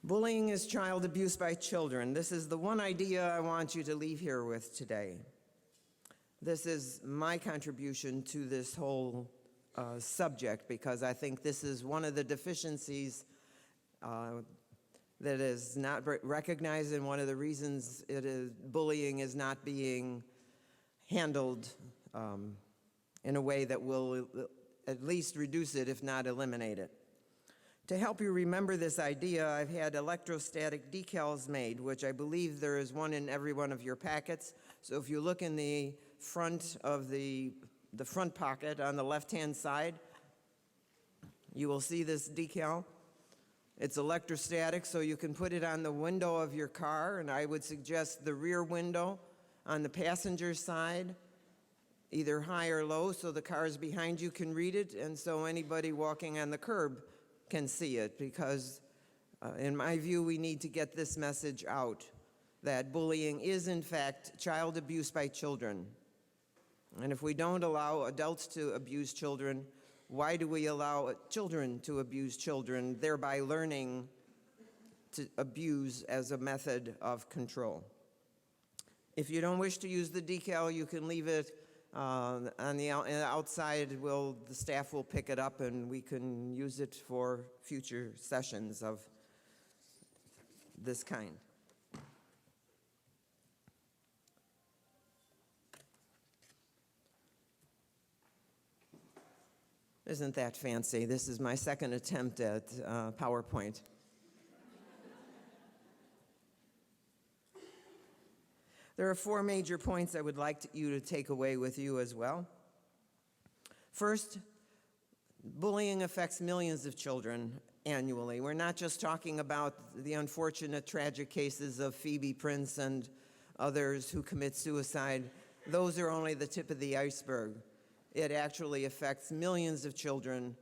Bullying is child abuse by children. This is the one idea I want you to leave here with today. This is my contribution to this whole subject, because I think this is one of the deficiencies that is not recognized, and one of the reasons bullying is not being handled in a way that will at least reduce it, if not eliminate it. To help you remember this idea, I've had electrostatic decals made, which I believe there is one in every one of your packets. So if you look in the front of the front pocket on the left-hand side, you will see this decal. It's electrostatic, so you can put it on the window of your car, and I would suggest the rear window on the passenger side, either high or low, so the cars behind you can read it, and so anybody walking on the curb can see it, because in my view, we need to get this message out, that bullying is in fact child abuse by children. And if we don't allow adults to abuse children, why do we allow children to abuse children, thereby learning to abuse as a method of control? If you don't wish to use the decal, you can leave it on the outside. The staff will pick it up, and we can use it for future sessions of this kind. Isn't that fancy? This is my second attempt at PowerPoint. There are 4 major points I would like you to take away with you as well. First, bullying affects millions of children annually. We're not just talking about the unfortunate tragic cases of Phoebe Prince and others who commit suicide. Those are only the tip of the iceberg. It actually affects millions of children.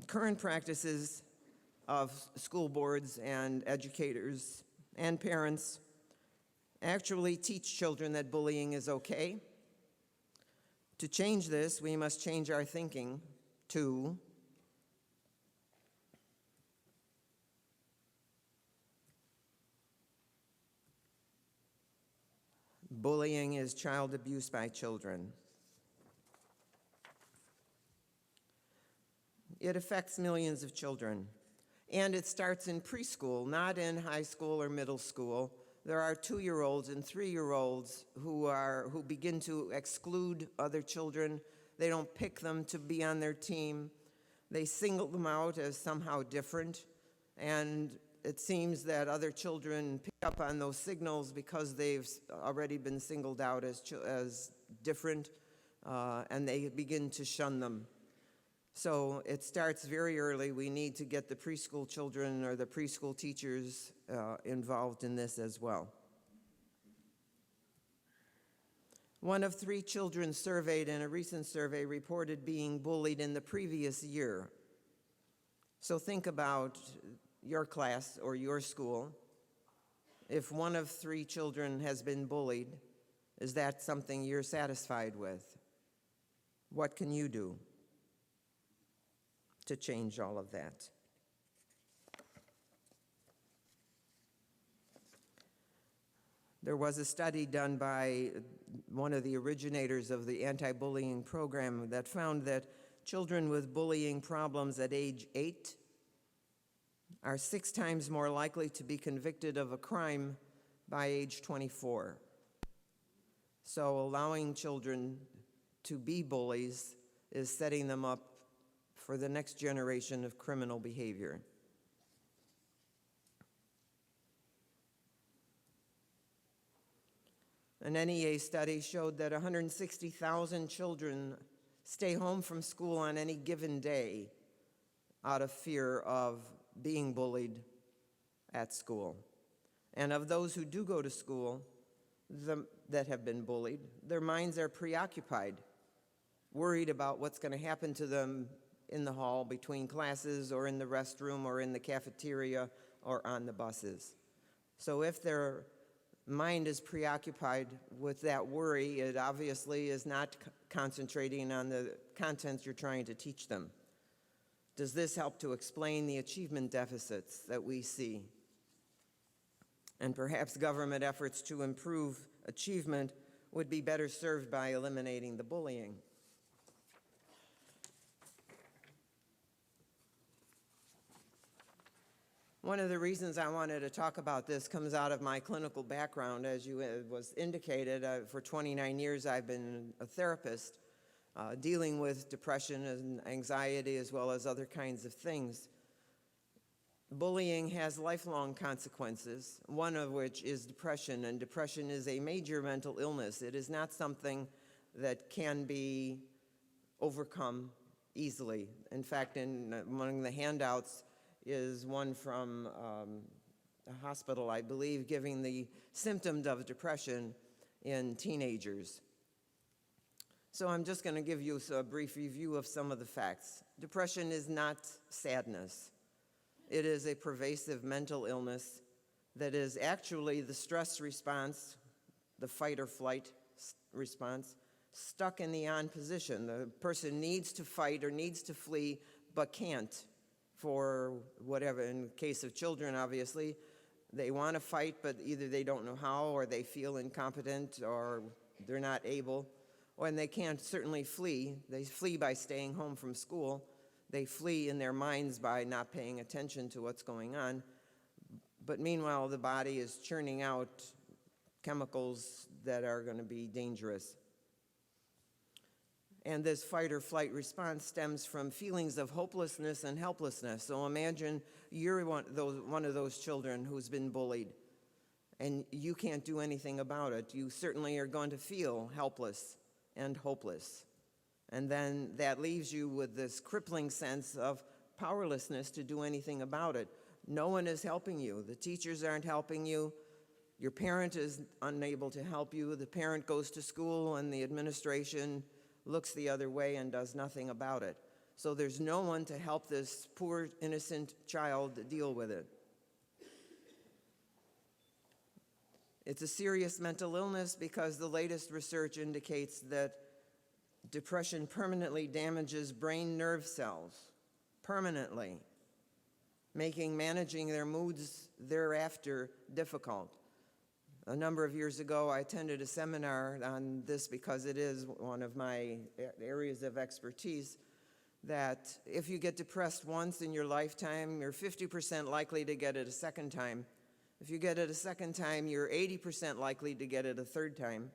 Current practices of school boards and educators and parents actually teach children that bullying is okay. To change this, we must change our thinking to bullying is child abuse by children. It affects millions of children. And it starts in preschool, not in high school or middle school. There are 2-year-olds and 3-year-olds who begin to exclude other children. They don't pick them to be on their team. They single them out as somehow different. And it seems that other children pick up on those signals because they've already been singled out as different, and they begin to shun them. So it starts very early. We need to get the preschool children or the preschool teachers involved in this as well. 1 of 3 children surveyed in a recent survey reported being bullied in the previous year. So think about your class or your school. If 1 of 3 children has been bullied, is that something you're satisfied with? What can you do to change all of that? There was a study done by one of the originators of the anti-bullying program that found that children with bullying problems at age 8 are 6 times more likely to be convicted of a crime by age 24. So allowing children to be bullies is setting them up for the next generation of criminal behavior. An NEA study showed that 160,000 children stay home from school on any given day out of fear of being bullied at school. And of those who do go to school that have been bullied, their minds are preoccupied, worried about what's going to happen to them in the hall between classes or in the restroom or in the cafeteria or on the buses. So if their mind is preoccupied with that worry, it obviously is not concentrating on the content you're trying to teach them. Does this help to explain the achievement deficits that we see? And perhaps government efforts to improve achievement would be better served by eliminating the bullying. One of the reasons I wanted to talk about this comes out of my clinical background. As you was indicated, for 29 years I've been a therapist dealing with depression and anxiety as well as other kinds of things. Bullying has lifelong consequences, one of which is depression, and depression is a major mental illness. It is not something that can be overcome easily. In fact, among the handouts is one from a hospital, I believe, giving the symptoms of depression in teenagers. So I'm just going to give you a brief review of some of the facts. Depression is not sadness. It is a pervasive mental illness that is actually the stress response, the fight or flight response, stuck in the on position. The person needs to fight or needs to flee, but can't for whatever. In the case of children, obviously, they want to fight, but either they don't know how, or they feel incompetent, or they're not able. And they can't certainly flee. They flee by staying home from school. They flee in their minds by not paying attention to what's going on. But meanwhile, the body is churning out chemicals that are going to be dangerous. And this fight or flight response stems from feelings of hopelessness and helplessness. So imagine you're one of those children who's been bullied, and you can't do anything about it. You certainly are going to feel helpless and hopeless. And then that leaves you with this crippling sense of powerlessness to do anything about it. No one is helping you. The teachers aren't helping you. Your parent is unable to help you. The parent goes to school and the administration looks the other way and does nothing about it. So there's no one to help this poor, innocent child deal with it. It's a serious mental illness because the latest research indicates that depression permanently damages brain nerve cells, permanently, making managing their moods thereafter difficult. A number of years ago, I attended a seminar on this because it is one of my areas of expertise, that if you get depressed once in your lifetime, you're 50% likely to get it a second time. If you get it a second time, you're 80% likely to get it a third time.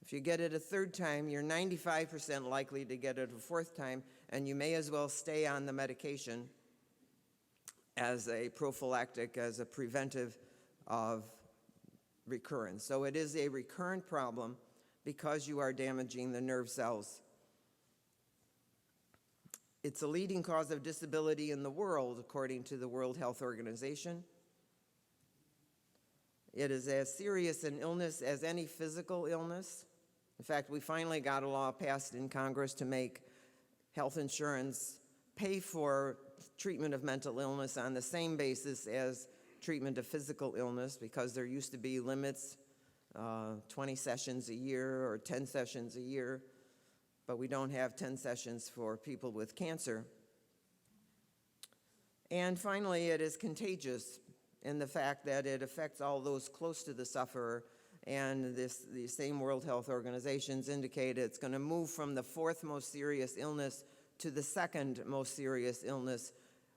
If you get it a third time, you're 95% likely to get it a fourth time, and you may as well stay on the medication as a prophylactic, as a preventive of recurrence. So it is a recurrent problem because you are damaging the nerve cells. It's a leading cause of disability in the world, according to the World Health Organization. It is as serious an illness as any physical illness. In fact, we finally got a law passed in Congress to make health insurance pay for treatment of mental illness on the same basis as treatment of physical illness, because there used to be limits, 20 sessions a year or 10 sessions a year, but we don't have 10 sessions for people with cancer. And finally, it is contagious in the fact that it affects all those close to the sufferer, and the same World Health Organizations indicate it's going to move from the fourth most serious illness to the second most serious illness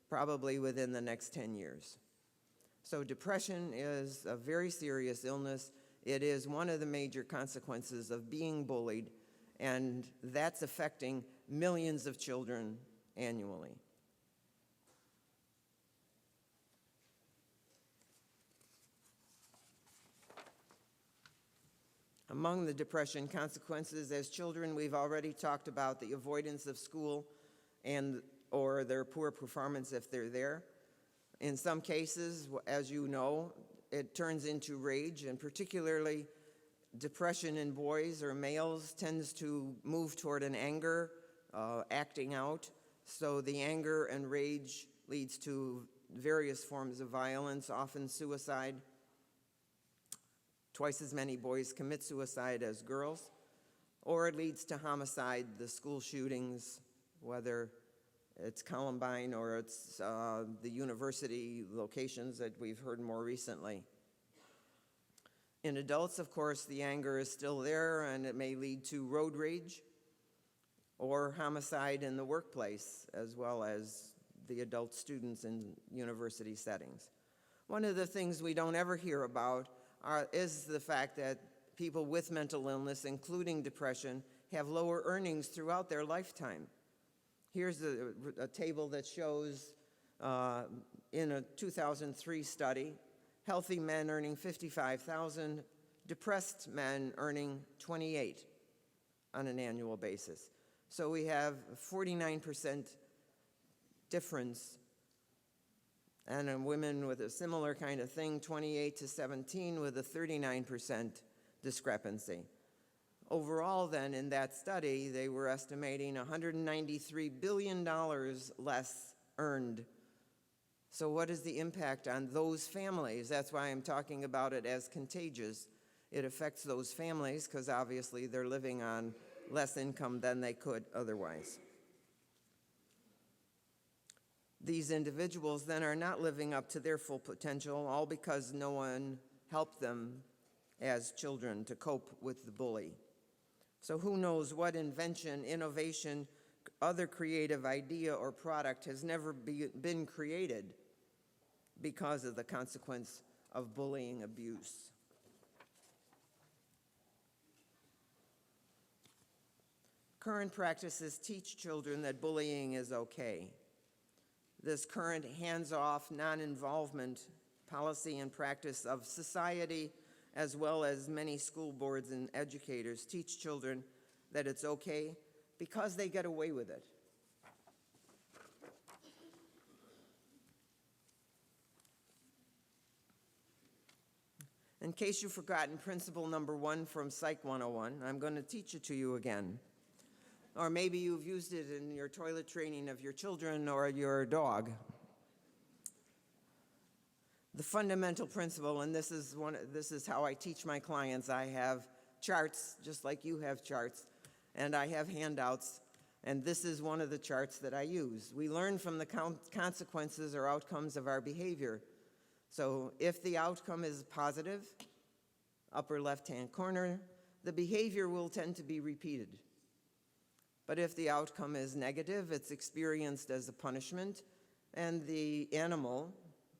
probably within the next 10 years. So depression is a very serious illness. It is one of the major consequences of being bullied, and that's affecting millions of children annually. Among the depression consequences as children, we've already talked about the avoidance of school or their poor performance if they're there. In some cases, as you know, it turns into rage, and particularly depression in boys or males tends to move toward an anger, acting out. So the anger and rage leads to various forms of violence, often suicide. Twice as many boys commit suicide as girls, or it leads to homicide, the school shootings, whether it's Columbine or it's the university locations that we've heard more recently. In adults, of course, the anger is still there, and it may lead to road rage or homicide in the workplace, as well as the adult students in university settings. One of the things we don't ever hear about is the fact that people with mental illness, including depression, have lower earnings throughout their lifetime. Here's a table that shows, in a 2003 study, healthy men earning $55,000, depressed men earning $28,000 on an annual basis. So we have a 49% difference, and in women with a similar kind of thing, 28 to 17, with a 39% discrepancy. Overall, then, in that study, they were estimating $193 billion less earned. So what is the impact on those families? That's why I'm talking about it as contagious. It affects those families because obviously they're living on less income than they could otherwise. These individuals then are not living up to their full potential, all because no one helped them as children to cope with the bully. So who knows what invention, innovation, other creative idea or product has never been created because of the consequence of bullying abuse. Current practices teach children that bullying is okay. This current hands-off, non-involvement policy and practice of society, as well as many school boards and educators, teach children that it's okay because they get away with it. In case you've forgotten principle number 1 from Psych 101, I'm going to teach it to you again. Or maybe you've used it in your toilet training of your children or your dog. The fundamental principle, and this is how I teach my clients. I have charts, just like you have charts, and I have handouts, and this is one of the charts that I use. We learn from the consequences or outcomes of our behavior. So if the outcome is positive, upper left-hand corner, the behavior will tend to be repeated. But if the outcome is negative, it's experienced as a punishment, and the animal,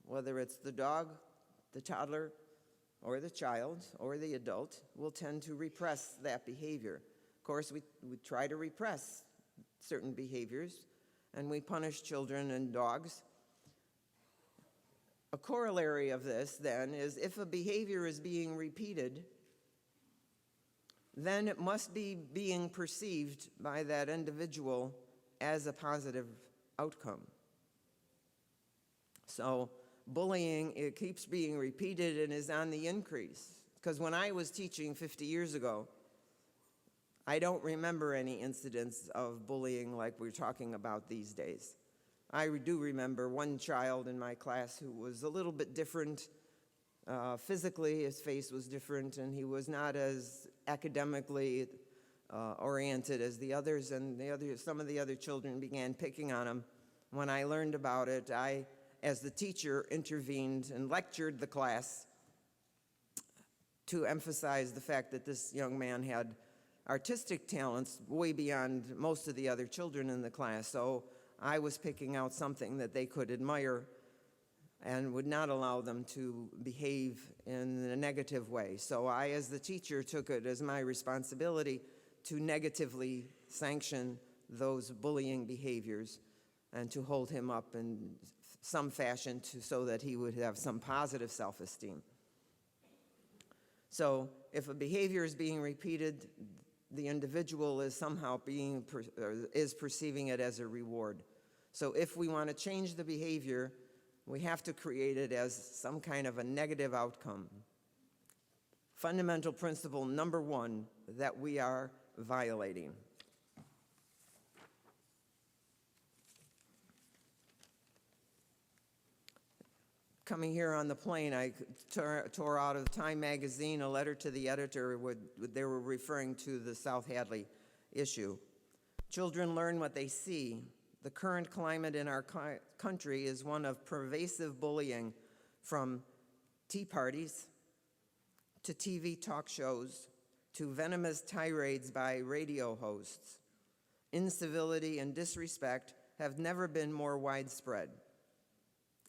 whether it's the dog, the toddler, or the child, or the adult, will tend to repress that behavior. Of course, we try to repress certain behaviors, and we punish children and dogs. A corollary of this, then, is if a behavior is being repeated, then it must be being perceived by that individual as a positive outcome. So bullying, it keeps being repeated and is on the increase. Because when I was teaching 50 years ago, I don't remember any incidents of bullying like we're talking about these days. I do remember one child in my class who was a little bit different. Physically, his face was different, and he was not as academically oriented as the others, and some of the other children began picking on him. When I learned about it, I, as the teacher, intervened and lectured the class to emphasize the fact that this young man had artistic talents way beyond most of the other children in the class. So I was picking out something that they could admire and would not allow them to behave in a negative way. So I, as the teacher, took it as my responsibility to negatively sanction those bullying behaviors and to hold him up in some fashion so that he would have some positive self-esteem. So if a behavior is being repeated, the individual is somehow is perceiving it as a reward. So if we want to change the behavior, we have to create it as some kind of a negative outcome. Fundamental principle number 1 that we are violating. Coming here on the plane, I tore out of Time magazine a letter to the editor. They were referring to the South Hadley issue. Children learn what they see. The current climate in our country is one of pervasive bullying, from tea parties to TV talk shows to venomous tirades by radio hosts. Incivility and disrespect have never been more widespread.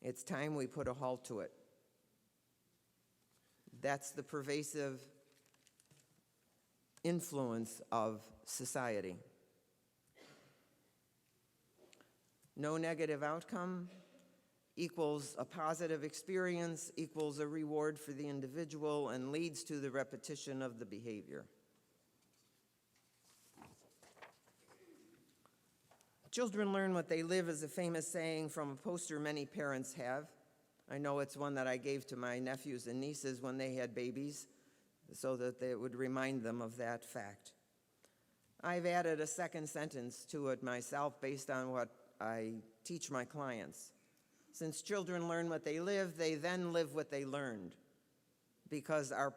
It's time we put a halt to it. That's the pervasive influence of society. No negative outcome equals a positive experience, equals a reward for the individual, and leads to the repetition of the behavior. Children learn what they live is a famous saying from a poster many parents have. I know it's one that I gave to my nephews and nieces when they had babies, so that it would remind them of that fact. I've added a second sentence to it myself based on what I teach my clients. Since children learn what they live, they then live what they learned. Because our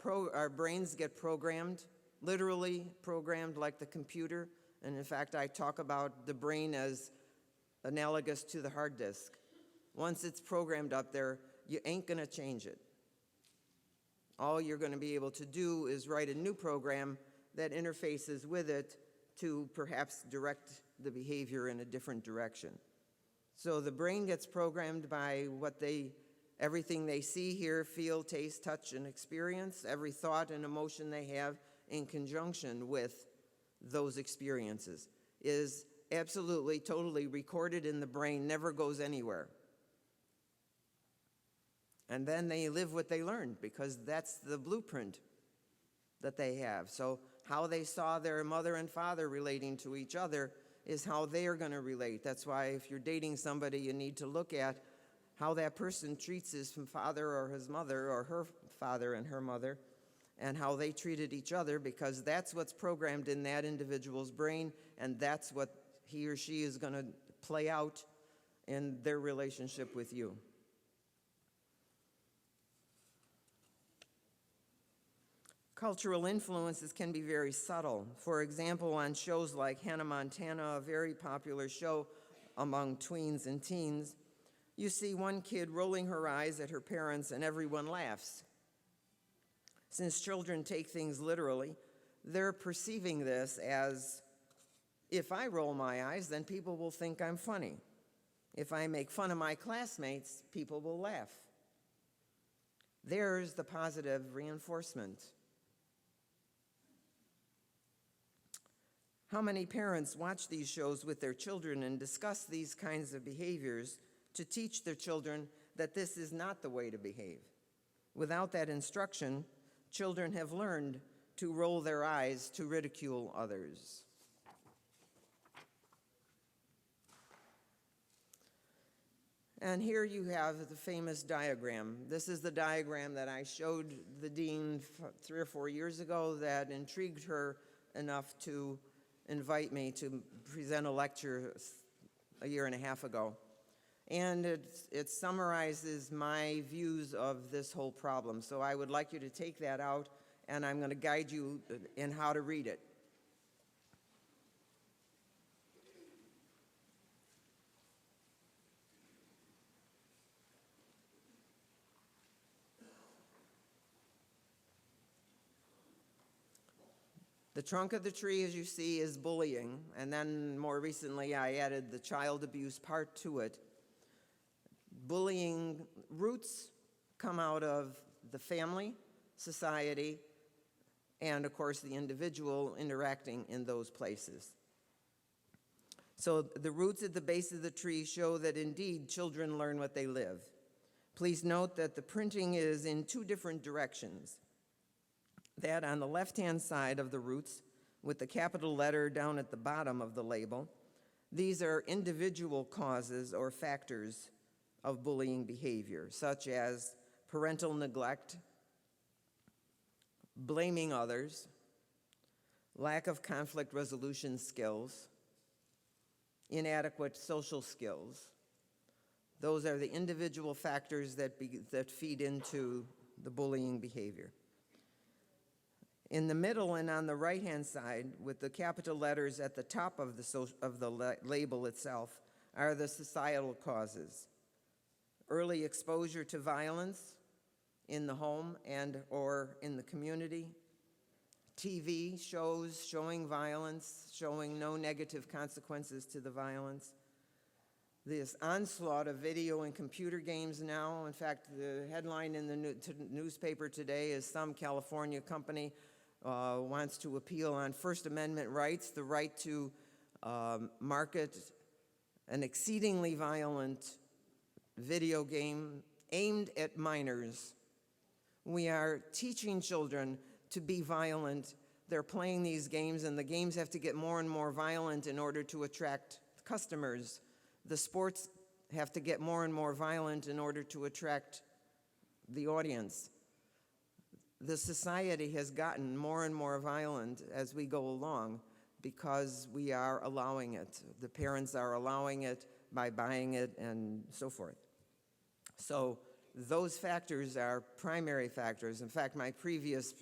brains get programmed, literally programmed like the computer. And in fact, I talk about the brain as analogous to the hard disk. Once it's programmed up there, you ain't gonna change it. All you're gonna be able to do is write a new program that interfaces with it to perhaps direct the behavior in a different direction. So the brain gets programmed by everything they see, hear, feel, taste, touch, and experience, every thought and emotion they have in conjunction with those experiences is absolutely, totally recorded in the brain, never goes anywhere. And then they live what they learned, because that's the blueprint that they have. So how they saw their mother and father relating to each other is how they are going to relate. That's why if you're dating somebody, you need to look at how that person treats his father or his mother, or her father and her mother, and how they treated each other, because that's what's programmed in that individual's brain, and that's what he or she is going to play out in their relationship with you. Cultural influences can be very subtle. For example, on shows like Hannah Montana, a very popular show among tweens and teens, you see one kid rolling her eyes at her parents and everyone laughs. Since children take things literally, they're perceiving this as, if I roll my eyes, then people will think I'm funny. If I make fun of my classmates, people will laugh. There's the positive reinforcement. How many parents watch these shows with their children and discuss these kinds of behaviors to teach their children that this is not the way to behave? Without that instruction, children have learned to roll their eyes, to ridicule others. And here you have the famous diagram. This is the diagram that I showed the dean 3 or 4 years ago that intrigued her enough to invite me to present a lecture a year and a half ago. And it summarizes my views of this whole problem. So I would like you to take that out, and I'm going to guide you in how to read it. The trunk of the tree, as you see, is bullying, and then more recently I added the child abuse part to it. Bullying roots come out of the family, society, and of course the individual interacting in those places. So the roots at the base of the tree show that indeed children learn what they live. Please note that the printing is in 2 different directions. That on the left-hand side of the roots, with the capital letter down at the bottom of the label, these are individual causes or factors of bullying behavior, such as parental neglect, blaming others, lack of conflict resolution skills, inadequate social skills. Those are the individual factors that feed into the bullying behavior. In the middle and on the right-hand side, with the capital letters at the top of the label itself, are the societal causes. Early exposure to violence in the home and or in the community, TV shows showing violence, showing no negative consequences to the violence, this onslaught of video and computer games now. In fact, the headline in the newspaper today is some California company wants to appeal on First Amendment rights, the right to market an exceedingly violent video game aimed at minors. We are teaching children to be violent. They're playing these games, and the games have to get more and more violent in order to attract customers. The sports have to get more and more violent in order to attract the audience. The society has gotten more and more violent as we go along because we are allowing it. The parents are allowing it by buying it and so forth. So those factors are primary factors. In fact, my previous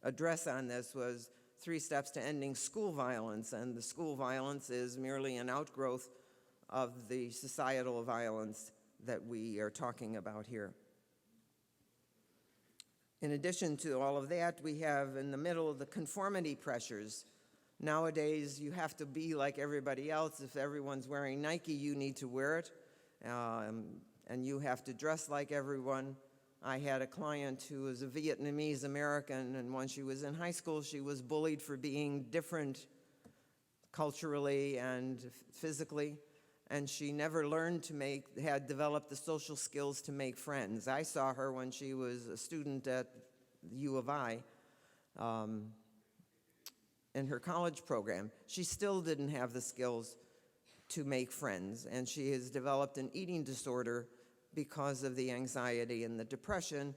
address on this was 3 steps to ending school violence, and the school violence is merely an outgrowth of the societal violence that we are talking about here. In addition to all of that, we have in the middle the conformity pressures. Nowadays, you have to be like everybody else. If everyone's wearing Nike, you need to wear it, and you have to dress like everyone. I had a client who was a Vietnamese American, and when she was in high school, she was bullied for being different culturally and physically, and she never learned to had developed the social skills to make friends. I saw her when she was a student at U of I in her college program. She still didn't have the skills to make friends, and she has developed an eating disorder because of the anxiety and the depression.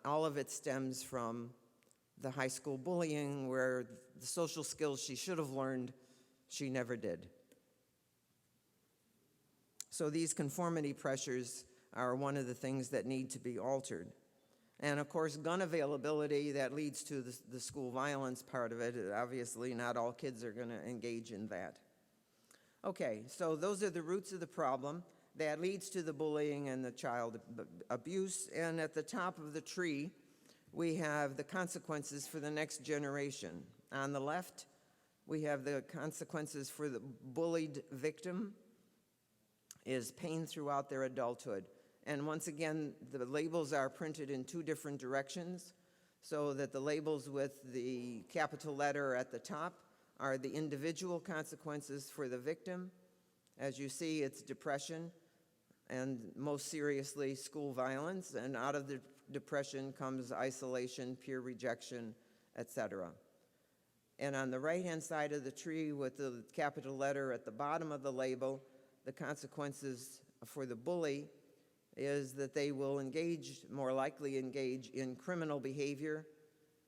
All of it stems from the high school bullying, where the social skills she should have learned, she never did. So these conformity pressures are one of the things that need to be altered. And of course, gun availability, that leads to the school violence part of it. Obviously, not all kids are going to engage in that. Okay, so those are the roots of the problem. That leads to the bullying and the child abuse. And at the top of the tree, we have the consequences for the next generation. On the left, we have the consequences for the bullied victim is pain throughout their adulthood. And once again, the labels are printed in 2 different directions, so that the labels with the capital letter at the top are the individual consequences for the victim. As you see, it's depression, and most seriously, school violence, and out of the depression comes isolation, peer rejection, etc. And on the right-hand side of the tree with the capital letter at the bottom of the label, the consequences for the bully is that they will more likely engage in criminal behavior,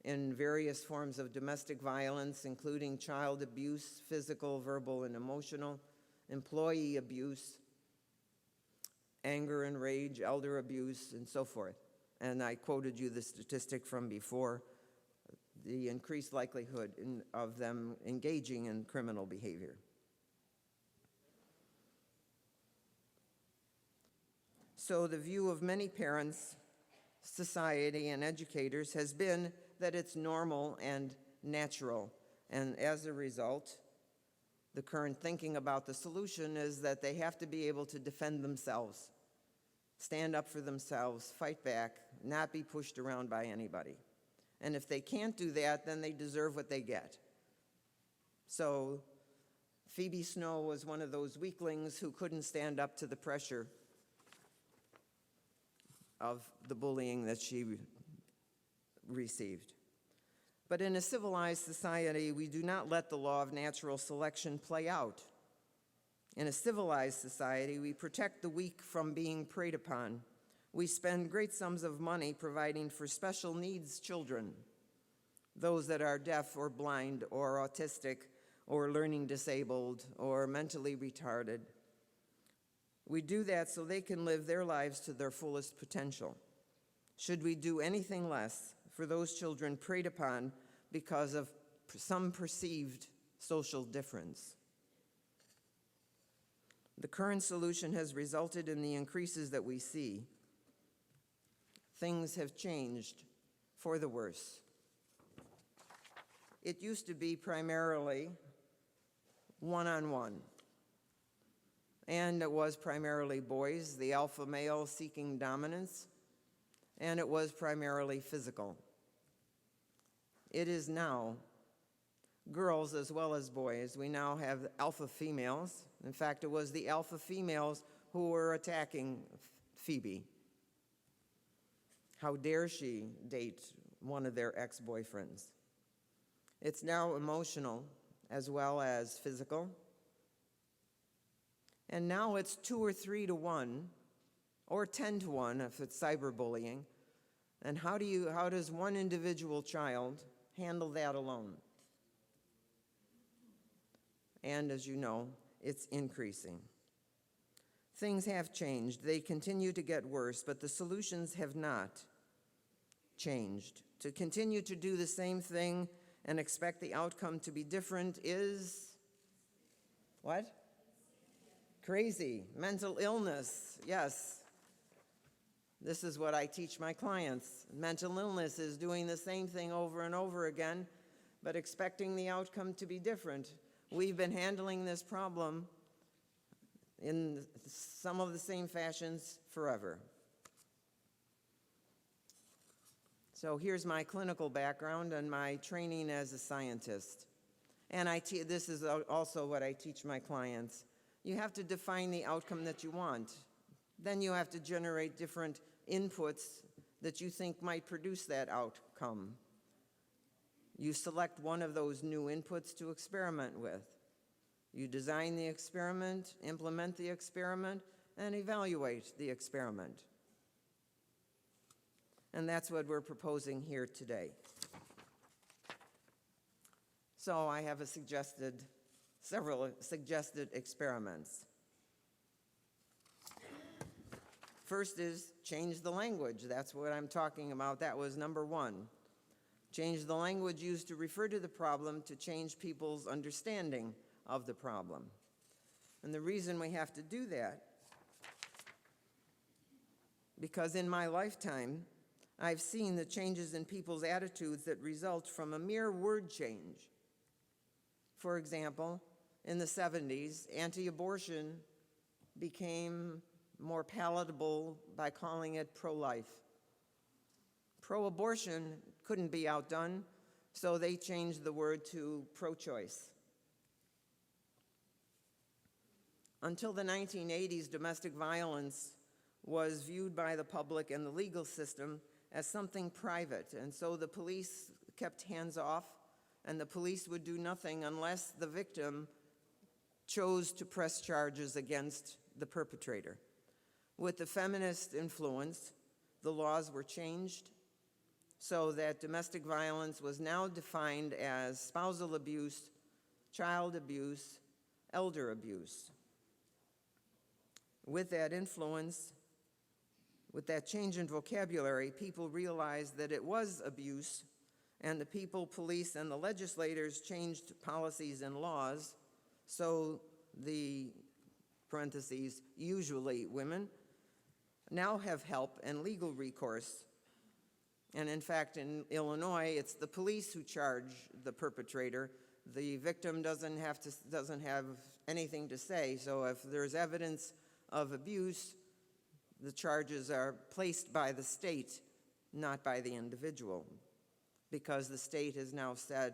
in various forms of domestic violence, including child abuse, physical, verbal, and emotional, employee abuse, anger and rage, elder abuse, and so forth. And I quoted you the statistic from before, the increased likelihood of them engaging in criminal behavior. So the view of many parents, society, and educators has been that it's normal and natural. And as a result, the current thinking about the solution is that they have to be able to defend themselves, stand up for themselves, fight back, not be pushed around by anybody. And if they can't do that, then they deserve what they get. So Phoebe Snow was one of those weaklings who couldn't stand up to the pressure of the bullying that she received. But in a civilized society, we do not let the law of natural selection play out. In a civilized society, we protect the weak from being preyed upon. We spend great sums of money providing for special needs children, those that are deaf or blind or autistic or learning disabled or mentally retarded. We do that so they can live their lives to their fullest potential. Should we do anything less for those children preyed upon because of some perceived social difference? The current solution has resulted in the increases that we see. Things have changed for the worse. It used to be primarily one-on-one, and it was primarily boys, the alpha male seeking dominance, and it was primarily physical. It is now girls as well as boys. We now have alpha females. In fact, it was the alpha females who were attacking Phoebe. How dare she date one of their ex-boyfriends? It's now emotional as well as physical. And now it's 2 or 3 to 1, or 10 to 1 if it's cyberbullying. And how does one individual child handle that alone? And as you know, it's increasing. Things have changed. They continue to get worse, but the solutions have not changed. To continue to do the same thing and expect the outcome to be different is what? Crazy. Mental illness. Yes. This is what I teach my clients. Mental illness is doing the same thing over and over again, but expecting the outcome to be different. We've been handling this problem in some of the same fashions forever. So here's my clinical background and my training as a scientist. And this is also what I teach my clients. You have to define the outcome that you want. Then you have to generate different inputs that you think might produce that outcome. You select one of those new inputs to experiment with. You design the experiment, implement the experiment, and evaluate the experiment. And that's what we're proposing here today. So I have several suggested experiments. First is change the language. That's what I'm talking about. That was number 1. Change the language used to refer to the problem to change people's understanding of the problem. And the reason we have to do that, because in my lifetime, I've seen the changes in people's attitudes that result from a mere word change. For example, in the 70s, anti-abortion became more palatable by calling it pro-life. Pro-abortion couldn't be outdone, so they changed the word to pro-choice. Until the 1980s, domestic violence was viewed by the public and the legal system as something private, and so the police kept hands off, and the police would do nothing unless the victim chose to press charges against the perpetrator. With the feminist influence, the laws were changed so that domestic violence was now defined as spousal abuse, child abuse, elder abuse. With that influence, with that change in vocabulary, people realized that it was abuse, and the people, police, and the legislators changed policies and laws so the, parentheses, usually women, now have help and legal recourse. And in fact, in Illinois, it's the police who charge the perpetrator. The victim doesn't have anything to say, so if there's evidence of abuse, the charges are placed by the state, not by the individual, because the state has now said,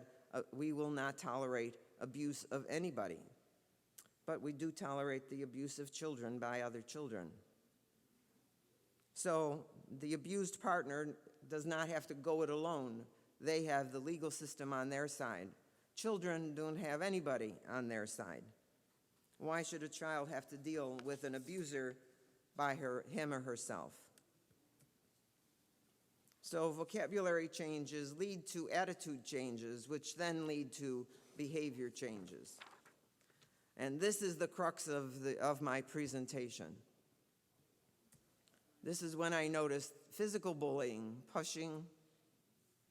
we will not tolerate abuse of anybody, but we do tolerate the abuse of children by other children. So the abused partner does not have to go it alone. They have the legal system on their side. Children don't have anybody on their side. Why should a child have to deal with an abuser by him or herself? So vocabulary changes lead to attitude changes, which then lead to behavior changes. And this is the crux of my presentation. This is when I noticed physical bullying, pushing,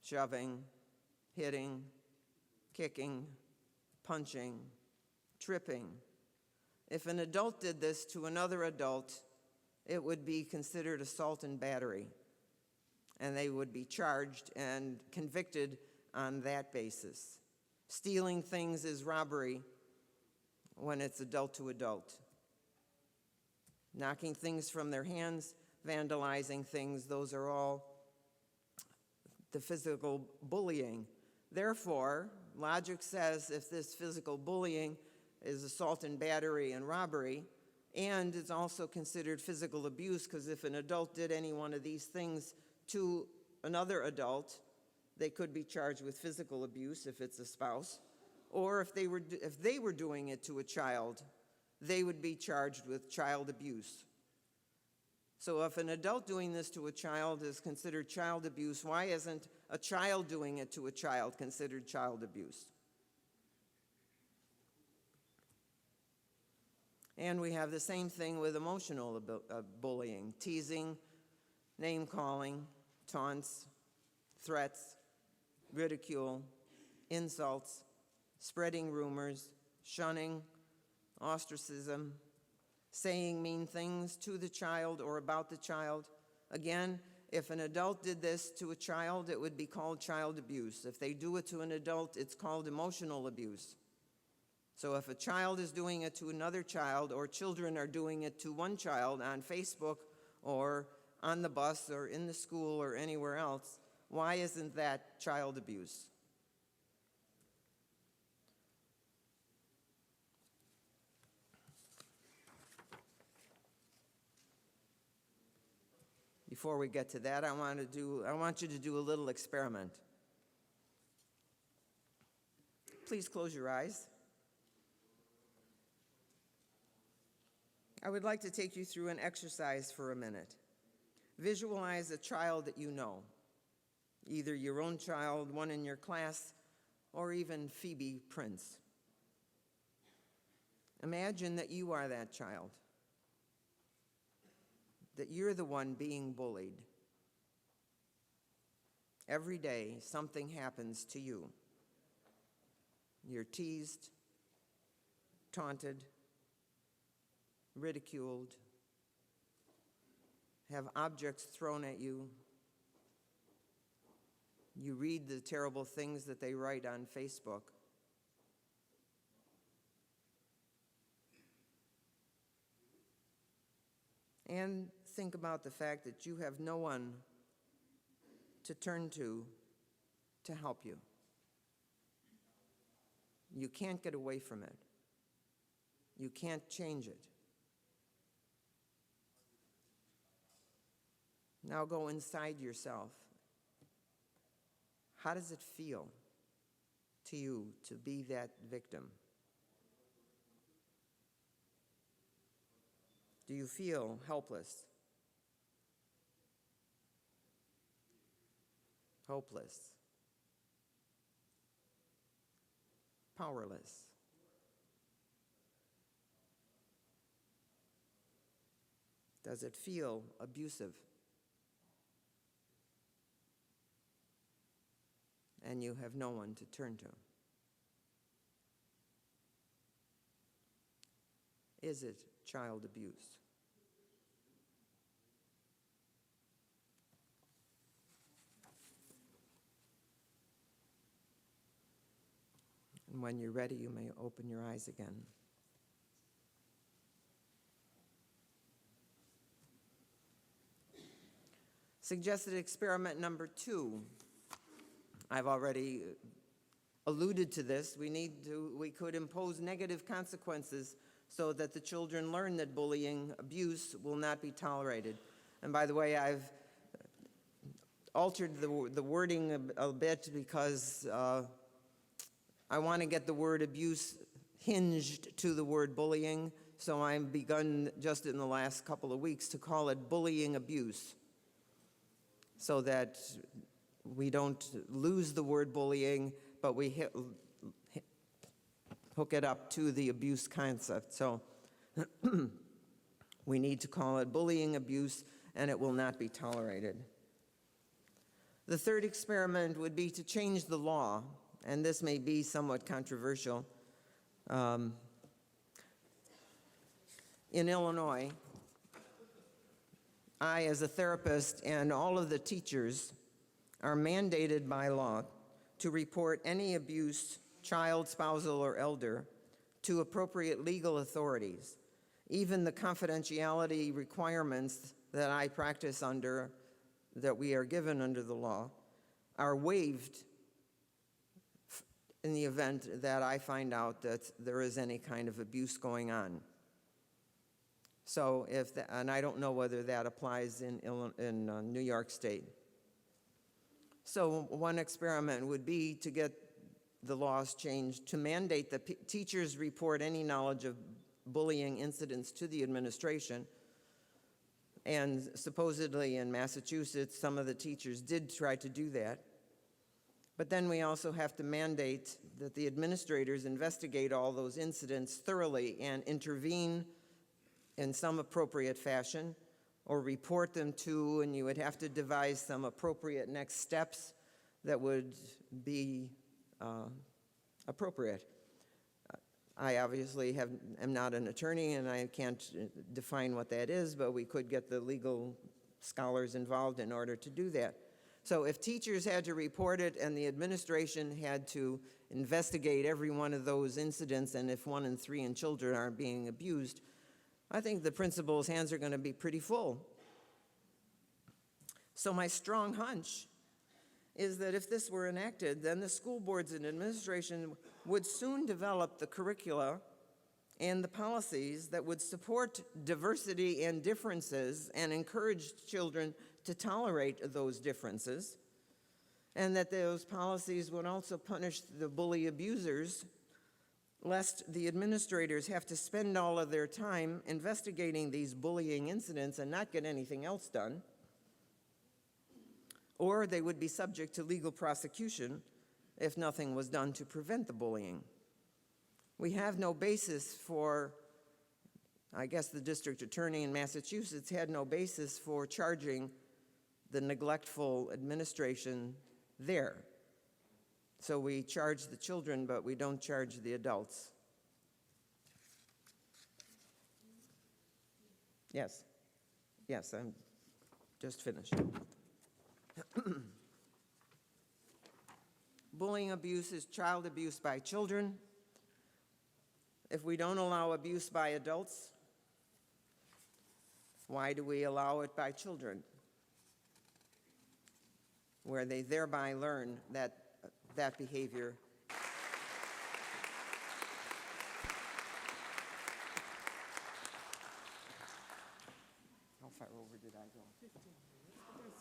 shoving, hitting, kicking, punching, tripping, If an adult did this to another adult, it would be considered assault and battery, and they would be charged and convicted on that basis. Stealing things is robbery when it's adult to adult. Knocking things from their hands, vandalizing things, those are all the physical bullying. Therefore, logic says if this physical bullying is assault and battery and robbery, and it's also considered physical abuse, because if an adult did any one of these things to another adult, they could be charged with physical abuse if it's a spouse, or if they were doing it to a child, they would be charged with child abuse. So if an adult doing this to a child is considered child abuse, why isn't a child doing it to a child considered child abuse? And we have the same thing with emotional bullying, teasing, name-calling, taunts, threats, ridicule, insults, spreading rumors, shunning, ostracism, saying mean things to the child or about the child. Again, if an adult did this to a child, it would be called child abuse. If they do it to an adult, it's called emotional abuse. So if a child is doing it to another child, or children are doing it to one child on Facebook or on the bus or in the school or anywhere else, why isn't that child abuse? Before we get to that, I want you to do a little experiment. Please close your eyes. I would like to take you through an exercise for a minute. Visualize a child that you know, either your own child, one in your class, or even Phoebe Prince. Imagine that you are that child, that you're the one being bullied. Every day, something happens to you. You're teased, taunted, ridiculed, have objects thrown at you. You read the terrible things that they write on Facebook. And think about the fact that you have no one to turn to help you. You can't get away from it. You can't change it. Now go inside yourself. How does it feel to you to be that victim? Do you feel helpless? Hopeless? Powerless? Does it feel abusive? And you have no one to turn to? Is it child abuse? And when you're ready, you may open your eyes again. Suggested experiment number 2. I've already alluded to this. We could impose negative consequences so that the children learn that bullying, abuse will not be tolerated. And by the way, I've altered the wording a bit because I want to get the word abuse hinged to the word bullying, so I've begun just in the last couple of weeks to call it bullying abuse, so that we don't lose the word bullying, but we hook it up to the abuse concept. So we need to call it bullying abuse, and it will not be tolerated. The third experiment would be to change the law, and this may be somewhat controversial. in Illinois, I, as a therapist, and all of the teachers are mandated by law to report any abuse, child, spousal, or elder, to appropriate legal authorities. Even the confidentiality requirements that I practice under, that we are given under the law, are waived in the event that I find out that there is any kind of abuse going on. So and I don't know whether that applies in New York State. So one experiment would be to get the laws changed to mandate that teachers report any knowledge of bullying incidents to the administration. And supposedly in Massachusetts, some of the teachers did try to do that. But then we also have to mandate that the administrators investigate all those incidents thoroughly and intervene in some appropriate fashion, or report them to, and you would have to devise some appropriate next steps that would be appropriate. I obviously am not an attorney, and I can't define what that is, but we could get the legal scholars involved in order to do that. So if teachers had to report it and the administration had to investigate every one of those incidents, and if 1 in 3 children are being abused, I think the principal's hands are going to be pretty full. So my strong hunch is that if this were enacted, then the school boards and administration would soon develop the curricula and the policies that would support diversity and differences and encourage children to tolerate those differences, and that those policies would also punish the bully abusers, lest the administrators have to spend all of their time investigating these bullying incidents and not get anything else done, or they would be subject to legal prosecution if nothing was done to prevent the bullying. We have no basis for, I guess the district attorney in Massachusetts had no basis for charging the neglectful administration there. So we charge the children, but we don't charge the adults. Yes, I'm just finished. Bullying abuse is child abuse by children. If we don't allow abuse by adults, why do we allow it by children? Where they thereby learn that behavior. How far over did I go? 15 minutes.